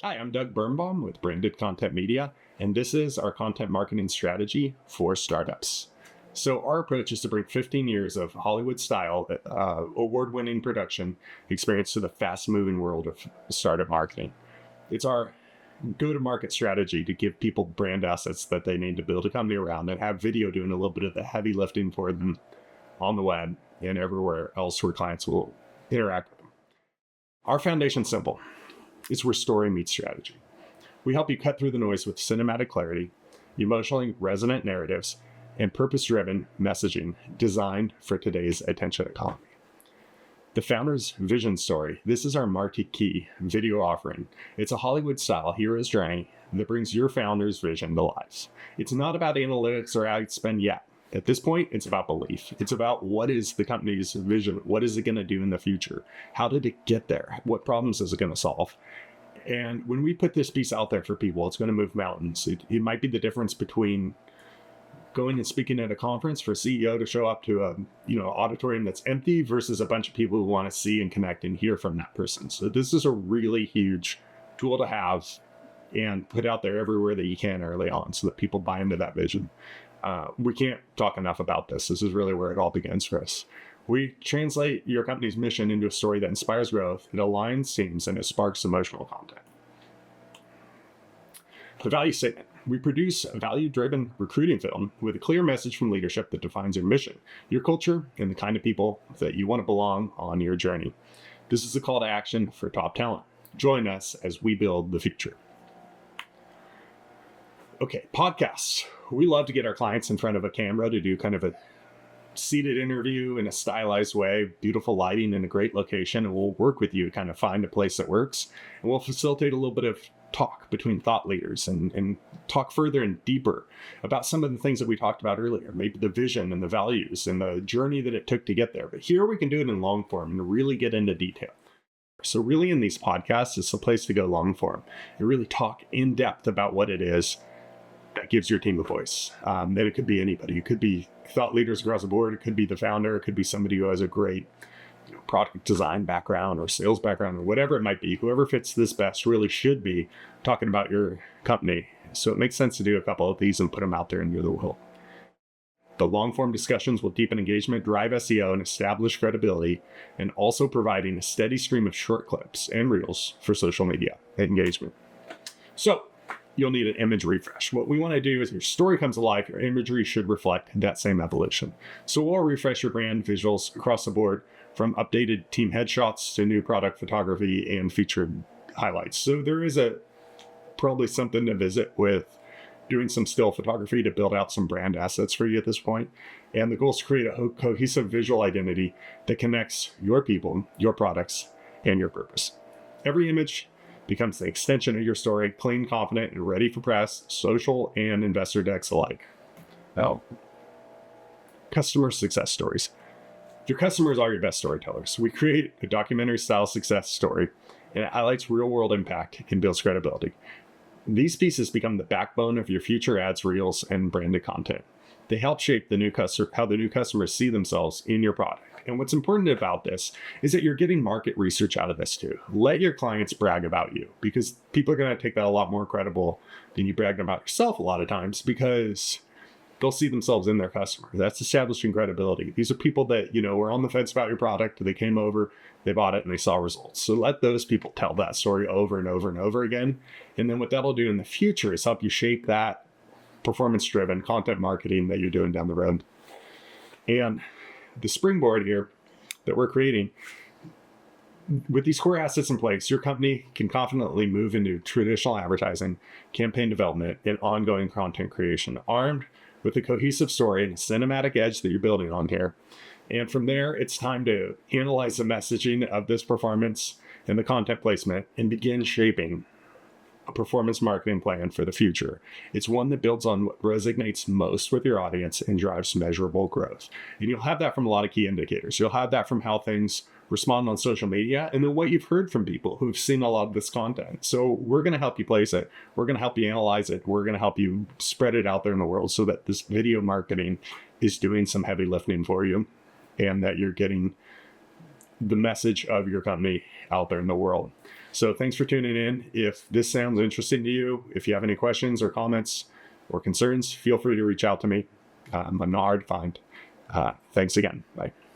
Hi, I'm Doug Birnbaum with Branded Content Media, and this is our content marketing strategy for startups. So, our approach is to bring 15 years of Hollywood style, award winning production experience to the fast moving world of startup marketing. It's our go to market strategy to give people brand assets that they need to build a company around and have video doing a little bit of the heavy lifting for them on the web and everywhere else where clients will interact with them. Our foundation's simple. It's where story meets strategy. We help you cut through the noise with cinematic clarity, emotionally resonant narratives, and purpose-driven messaging designed for today's attention economy. The founder's vision story. This is our marquee video offering. It's a Hollywood-style hero's journey that brings your founder's vision to life. It's not about analytics or how you spend yet. At this point, it's about belief. It's about what is the company's vision? What is it going to do in the future? How did it get there? What problems is it going to solve? And when we put this piece out there for people, it's going to move mountains. It might be the difference between going and speaking at a conference for a CEO to show up to a auditorium that's empty versus a bunch of people who want to see and connect and hear from that person. So this is a really huge tool to have and put out there everywhere that you can early on so that people buy into that vision. We can't talk enough about this. This is really where it all begins for us. We translate your company's mission into a story that inspires growth, it aligns teams, and it sparks emotional content. The value statement. We produce a value-driven recruiting film with a clear message from leadership that defines your mission, your culture, and the kind of people that you want to belong on your journey. This is a call to action for top talent. Join us as we build the future. Okay, podcasts. We love to get our clients in front of a camera to do kind of a seated interview in a stylized way, beautiful lighting in a great location, and we'll work with you to kind of find a place that works. And we'll facilitate a little bit of talk between thought leaders and talk further and deeper about some of the things that we talked about earlier, maybe the vision and the values and the journey that it took to get there. But here we can do it in long form and really get into detail. So really in these podcasts, it's a place to go long form and really talk in depth about what it is that gives your team a voice. Then it could be anybody. It could be thought leaders across the board. It could be the founder. It could be somebody who has a great product design background or sales background or whatever it might be. Whoever fits this best really should be talking about your company. So it makes sense to do a couple of these and put them out there in the world. The long form discussions will deepen engagement, drive SEO, and establish credibility, and also providing a steady stream of short clips and reels for social media engagement. So you'll need an image refresh. What we want to do is your story comes alive, your imagery should reflect that same evolution. So we'll refresh your brand visuals across the board from updated team headshots to new product photography and featured highlights. So there is probably something to visit with doing some still photography to build out some brand assets for you at this point. And the goal is to create a cohesive visual identity that connects your people, your products, and your purpose. Every image becomes the extension of your story, clean, confident, and ready for press, social, and investor decks alike. Now, customer success stories. Your customers are your best storytellers. We create a documentary-style success story, and it highlights real-world impact and builds credibility. These pieces become the backbone of your future ads, reels, and branded content. They help shape how the new customers see themselves in your product. And what's important about this is that you're getting market research out of this too. Let your clients brag about you, because people are going to take that a lot more credible than you bragging about yourself a lot of times, because they'll see themselves in their customer. That's establishing credibility. These are people that, were on the fence about your product. They came over, they bought it, and they saw results. So let those people tell that story over and over and over again. And then what that'll do in the future is help you shape that performance-driven content marketing that you're doing down the road. And the springboard here that we're creating, with these core assets in place, your company can confidently move into traditional advertising, campaign development, and ongoing content creation, armed with a cohesive story and a cinematic edge that you're building on here. And from there, it's time to analyze the messaging of this performance and the content placement and begin shaping a performance marketing plan for the future. It's one that builds on what resonates most with your audience and drives measurable growth. And you'll have that from a lot of key indicators. You'll have that from how things respond on social media and then what you've heard from people who've seen a lot of this content. So we're going to help you place it. We're going to help you analyze it. We're going to help you spread it out there in the world so that this video marketing is doing some heavy lifting for you and that you're getting the message of your company out there in the world. So thanks for tuning in. If this sounds interesting to you, if you have any questions or comments or concerns, feel free to reach out to me. I'm not hard to find. Thanks again. Bye.